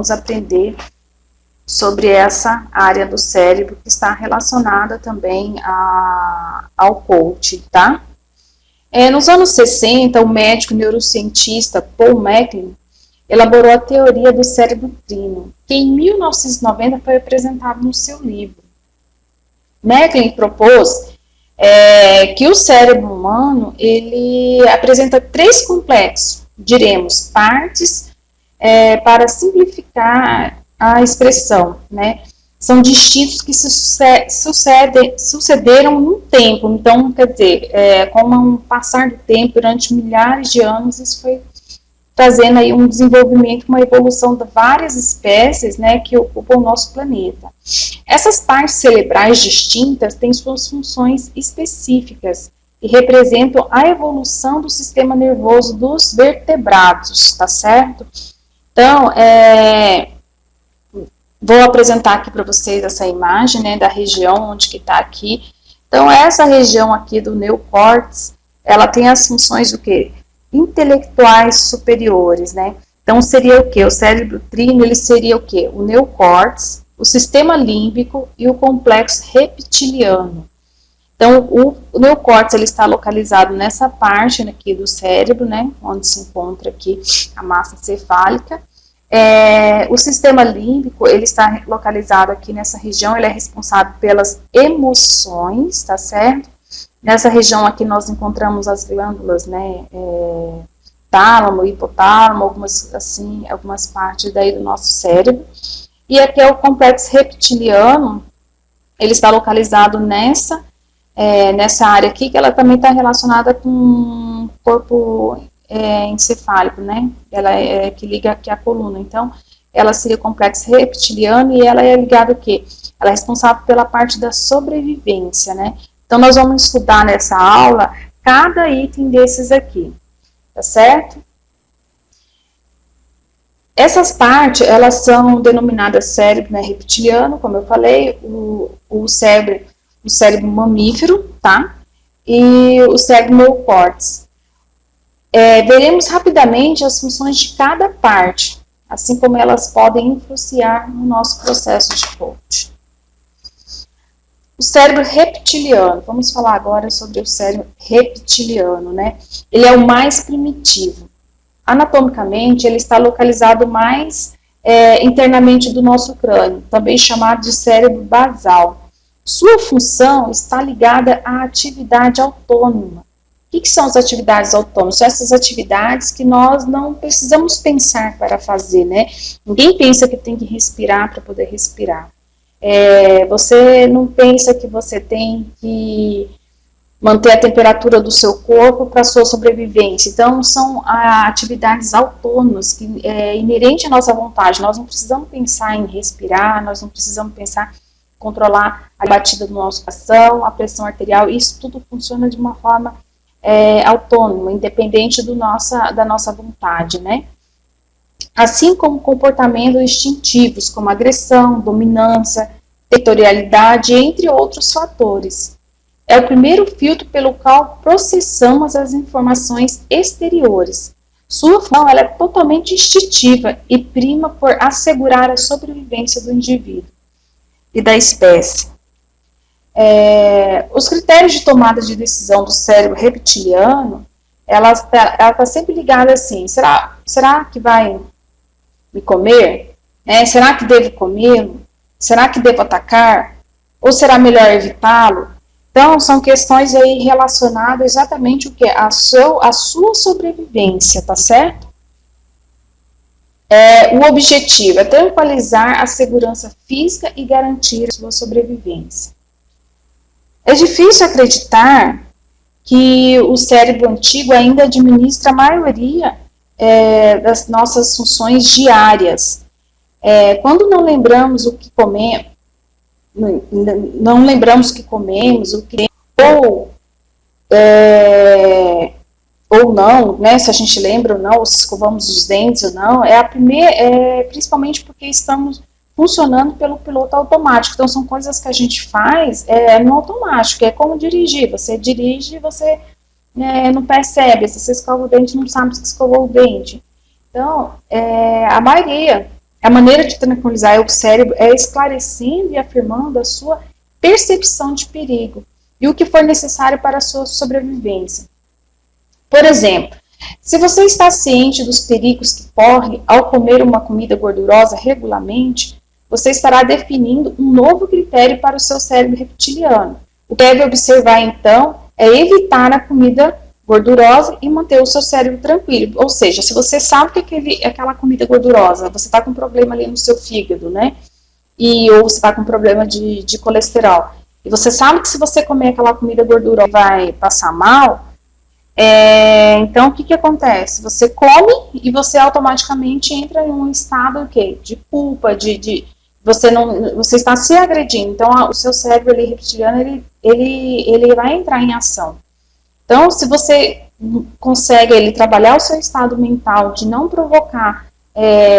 vamos aprender sobre essa área do cérebro que está relacionada também ao coaching, tá? Nos anos 60, o médico neurocientista Paul MacLean elaborou a teoria do cérebro trino, que em 1990 foi apresentado no seu livro. MacLean propôs que o cérebro humano ele apresenta 3 complexos, diremos, partes, para simplificar a expressão, né? São distintos que sucederam num tempo. Então, quer dizer, com um passar do tempo, durante milhares de anos, isso foi trazendo aí um desenvolvimento, uma evolução de várias espécies, né, que ocupam o nosso planeta. Essas partes cerebrais distintas têm suas funções específicas e representam a evolução do sistema nervoso dos vertebrados, tá certo? Então, vou apresentar aqui para vocês essa imagem, né, da região onde que está aqui. Então, essa região aqui do neocórtex, ela tem as funções do quê? Intelectuais superiores, né? Então, seria o quê? O cérebro trino, ele seria o quê? O neocórtex, o sistema límbico e o complexo reptiliano. Então, o neocórtex, ele está localizado nessa parte aqui do cérebro, né? Onde se encontra aqui a massa encefálica. O sistema límbico, ele está localizado aqui nessa região, ele é responsável pelas emoções, tá certo? Nessa região aqui nós encontramos as glândulas, né, tálamo, hipotálamo, algumas partes daí do nosso cérebro. E aqui é o complexo reptiliano, ele está localizado nessa área aqui, que ela também está relacionada com o corpo encefálico, né? Ela que liga aqui a coluna. Então, ela seria o complexo reptiliano e ela é ligada ao quê? Ela é responsável pela parte da sobrevivência, né? Então, nós vamos estudar nessa aula cada item desses aqui, tá certo? Essas partes, elas são denominadas cérebro, né, reptiliano, como eu falei, o cérebro mamífero, tá? E o cérebro neocórtex. Veremos rapidamente as funções de cada parte, assim como elas podem influenciar no nosso processo de coaching. O cérebro reptiliano, vamos falar agora sobre o cérebro reptiliano, né? Ele é o mais primitivo. Anatomicamente, ele está localizado mais internamente do nosso crânio, também chamado de cérebro basal. Sua função está ligada à atividade autônoma. O que são as atividades autônomas? São essas atividades que nós não precisamos pensar para fazer, né? Ninguém pensa que tem que respirar para poder respirar. Você não pensa que você tem que manter a temperatura do seu corpo para a sua sobrevivência. Então, são atividades autônomas, que é inerente à nossa vontade. Nós não precisamos pensar em respirar, nós não precisamos pensar em controlar a batida do nosso coração, a pressão arterial. Isso tudo funciona de uma forma autônoma, independente da nossa vontade, né? Assim como comportamentos instintivos, como agressão, dominância, territorialidade, entre outros fatores. É o primeiro filtro pelo qual processamos as informações exteriores. Sua função é totalmente instintiva e prima por assegurar a sobrevivência do indivíduo e da espécie. Os critérios de tomada de decisão do cérebro reptiliano, ela está sempre ligada assim, será que vai me comer? Será que devo comê-lo? Será que devo atacar? Ou será melhor evitá-lo? Então, são questões aí relacionadas exatamente o que? A sua sobrevivência, tá certo? O objetivo é tranquilizar a segurança física e garantir a sua sobrevivência. É difícil acreditar que o cérebro antigo ainda administra a maioria das nossas funções diárias. Quando não lembramos o que comemos, o que ou não, né, se a gente lembra ou não, ou se escovamos os dentes ou não, principalmente porque estamos funcionando pelo piloto automático. Então, são coisas que a gente faz no automático, é como dirigir. Você dirige e você não percebe, se você escova o dente, não sabe se escovou o dente. Então, a maioria A maneira de tranquilizar o cérebro é esclarecendo e afirmando a sua percepção de perigo e o que for necessário para a sua sobrevivência. Por exemplo, se você está ciente dos perigos que corre ao comer uma comida gordurosa regularmente, você estará definindo um novo critério para o seu cérebro reptiliano. O que deve observar, então, é evitar a comida gordurosa e manter o seu cérebro tranquilo. Ou seja, se você sabe que aquela comida gordurosa, você está com problema ali no seu fígado, né? Ou você está com problema de colesterol, e você sabe que se você comer aquela comida gordurosa vai passar mal, então o que acontece? Você come e você automaticamente entra em um estado de culpa, você está se agredindo. Então o seu cérebro ali, reptiliano, ele vai entrar em ação. Então, se você consegue trabalhar o seu estado mental de não provocar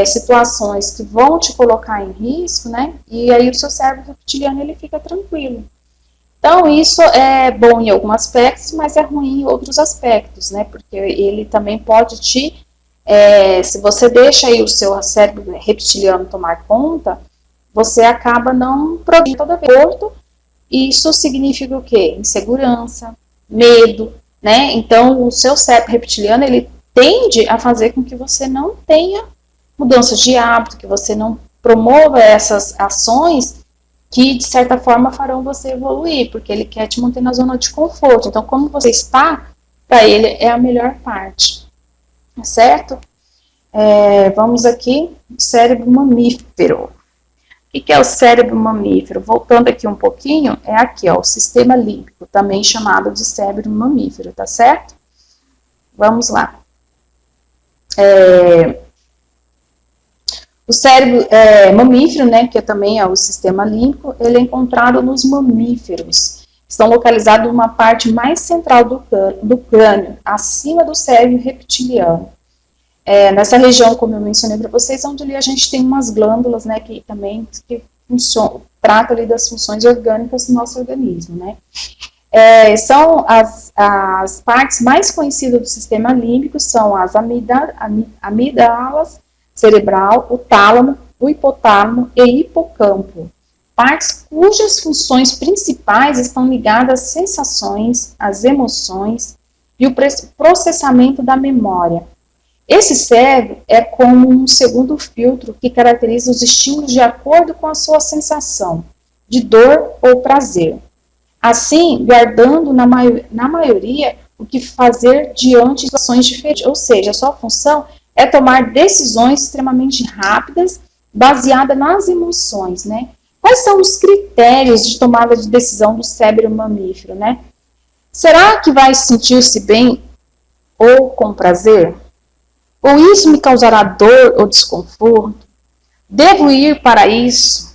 situações que vão te colocar em risco, né? E aí o seu cérebro reptiliano ele fica tranquilo. Então, isso é bom em alguns aspectos, mas é ruim em outros aspectos, né? Porque ele também pode se você deixa aí o seu cérebro reptiliano tomar conta, você acaba não produzindo toda vez. E isso significa o quê? Insegurança, medo, né? Então, o seu cérebro reptiliano, ele tende a fazer com que você não tenha mudanças de hábito, que você não promova essas ações que, de certa forma, farão você evoluir, porque ele quer te manter na zona de conforto. Então, como você está, para ele é a melhor parte, certo? Vamos aqui, cérebro mamífero. O que é o cérebro mamífero? Voltando aqui um pouquinho, é aqui, ó, o sistema límbico, também chamado de cérebro mamífero, tá certo? Vamos lá. O cérebro mamífero, né, que também é o sistema límbico, ele é encontrado nos mamíferos. Estão localizados numa parte mais central do crânio, acima do cérebro reptiliano. Nessa região, como eu mencionei para vocês, onde ali a gente tem umas glândulas, né, que também tratam ali das funções orgânicas do nosso organismo, né. São as partes mais conhecidas do sistema límbico, são as amígdalas cerebral, o tálamo, o hipotálamo e hipocampo, partes cujas funções principais estão ligadas às sensações, às emoções e o processamento da memória. Esse cérebro é como um segundo filtro que caracteriza os estímulos de acordo com a sua sensação de dor ou prazer. Assim, guardando na maioria o que fazer diante de situações diferentes, ou seja, a sua função é tomar decisões extremamente rápidas, baseadas nas emoções, né? Quais são os critérios de tomada de decisão do cérebro mamífero, né? Será que vai sentir-se bem ou com prazer? Ou isso me causará dor ou desconforto? Devo ir para isso?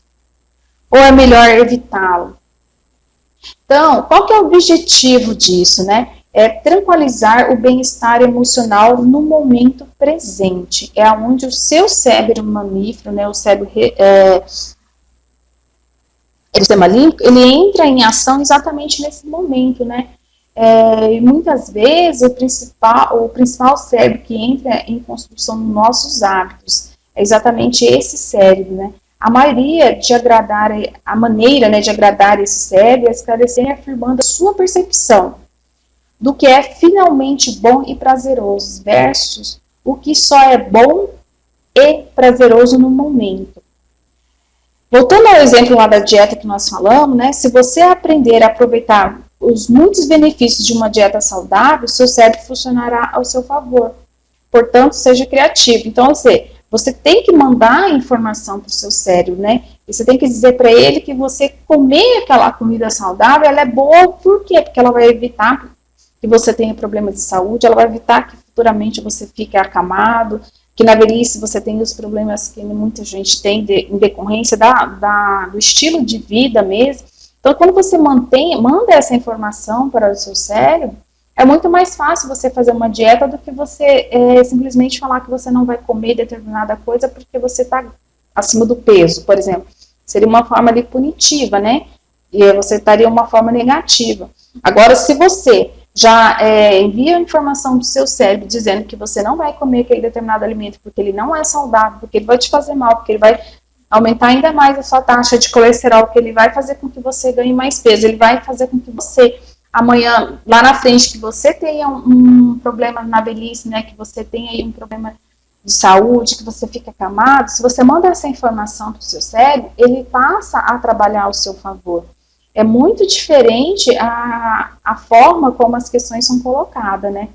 Ou é melhor evitá-lo? Então, qual que é o objetivo disso, né? É tranquilizar o bem-estar emocional no momento presente. É onde o seu cérebro mamífero, né, o cérebro sistema límbico, ele entra em ação exatamente nesse momento, né? E muitas vezes o principal cérebro que entra em construção nos nossos hábitos é exatamente esse cérebro, né? A maneira de agradar esse cérebro é esclarecer e afirmando a sua percepção do que é finalmente bom e prazeroso versus o que só é bom e prazeroso no momento. Voltando ao exemplo lá da dieta que nós falamos, né? Se você aprender a aproveitar os muitos benefícios de uma dieta saudável, seu cérebro funcionará ao seu favor. Portanto, seja criativo. Então, você tem que mandar a informação para o seu cérebro, né? E você tem que dizer para ele que você comer aquela comida saudável, ela é boa, por quê? Porque ela vai evitar que você tenha problemas de saúde, ela vai evitar que futuramente você fique acamado, que na velhice você tenha os problemas que muita gente tem em decorrência do estilo de vida mesmo. Então, quando você manda essa informação para o seu cérebro, é muito mais fácil você fazer uma dieta do que você simplesmente falar que você não vai comer determinada coisa porque você está acima do peso, por exemplo. Seria uma forma ali punitiva, né? E você estaria uma forma negativa. Agora, se você já envia a informação do seu cérebro dizendo que você não vai comer aquele determinado alimento porque ele não é saudável, porque ele vai te fazer mal, porque ele vai aumentar ainda mais a sua taxa de colesterol, que ele vai fazer com que você ganhe mais peso, ele vai fazer com que você, amanhã, lá na frente, que você tenha um problema na velhice, né, que você tenha aí um problema de saúde, que você fique acamado, se você manda essa informação para o seu cérebro, ele passa a trabalhar ao seu favor. É muito diferente a forma como as questões são colocadas, né?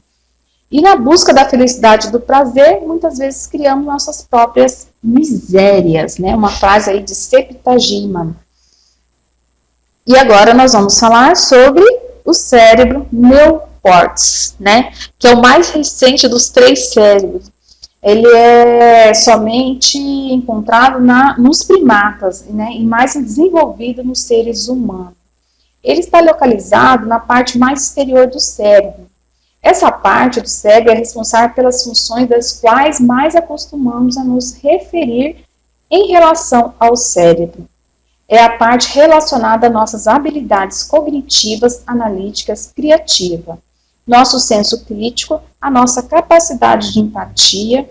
E na busca da felicidade e do prazer, muitas vezes criamos nossas próprias misérias, né? Uma frase aí de Septuaginta. E agora nós vamos falar sobre o cérebro neocórtex, né? Que é o mais recente dos 3 cérebros. Ele é somente encontrado nos primatas, né? E mais desenvolvido nos seres humanos. Ele está localizado na parte mais exterior do cérebro. Essa parte do cérebro é responsável pelas funções das quais mais acostumamos a nos referir em relação ao cérebro. É a parte relacionada a nossas habilidades cognitivas, analíticas, criativa, nosso senso crítico, a nossa capacidade de empatia,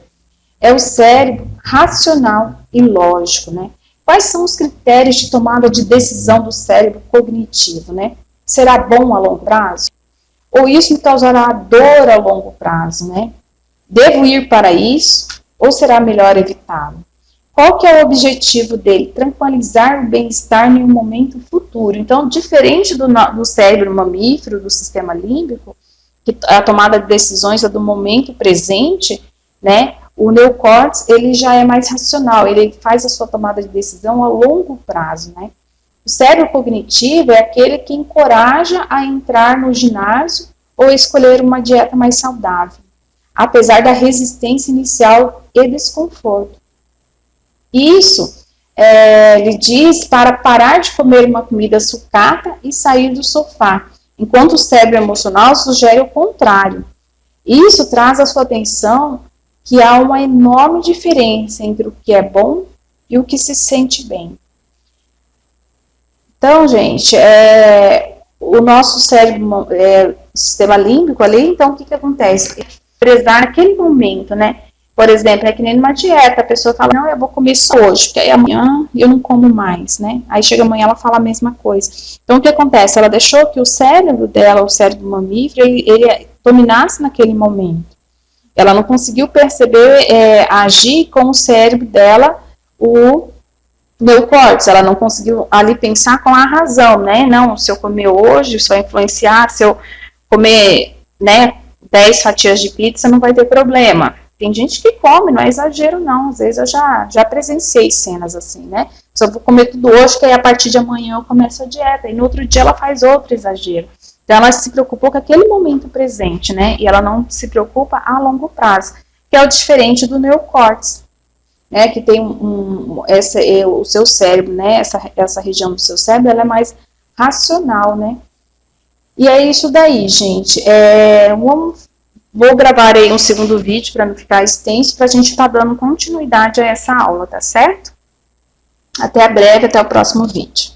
é o cérebro racional e lógico, né? Quais são os critérios de tomada de decisão do cérebro cognitivo, né? Será bom a longo prazo? Ou isso me causará dor a longo prazo, né? Devo ir para isso ou será melhor evitá-lo? Qual que é o objetivo dele? Tranquilizar o bem-estar em um momento futuro. Então, diferente do cérebro mamífero, do sistema límbico, que a tomada de decisões é do momento presente, né? O neocórtex, ele já é mais racional, ele faz a sua tomada de decisão a longo prazo, né? O cérebro cognitivo é aquele que encoraja a entrar no ginásio ou escolher uma dieta mais saudável, apesar da resistência inicial e desconforto. Isso ele diz para parar de comer uma comida sucata e sair do sofá, enquanto o cérebro emocional sugere o contrário. Isso traz à sua atenção que há uma enorme diferença entre o que é bom e o que se sente bem. Então, gente, o nosso cérebro, o sistema límbico ali, então o que acontece? Prezar naquele momento, né? Por exemplo, é que nem numa dieta, a pessoa fala, não, eu vou comer só hoje, porque aí amanhã eu não como mais, né? Aí chega amanhã ela fala a mesma coisa. Então, o que acontece? Ela deixou que o cérebro dela, o cérebro mamífero, ele dominasse naquele momento. Ela não conseguiu perceber, agir com o cérebro dela, o neocórtex, ela não conseguiu ali pensar com a razão, né? Não, se eu comer hoje, isso vai influenciar, se eu comer, né, 10 fatias de pizza, não vai ter problema. Tem gente que come, não é exagero não, às vezes eu já presenciei cenas assim, né? Se eu vou comer tudo hoje, que aí a partir de amanhã eu começo a dieta, e no outro dia ela faz outro exagero. Então, ela se preocupou com aquele momento presente, né? E ela não se preocupa a longo prazo, que é o diferente do neocórtex, né? Que tem o seu cérebro, né? Essa região do seu cérebro, ela é mais racional, né? E é isso daí, gente. Vou gravar aí um segundo vídeo para não ficar extenso, para a gente estar dando continuidade a essa aula, tá certo? Até breve, até o próximo vídeo.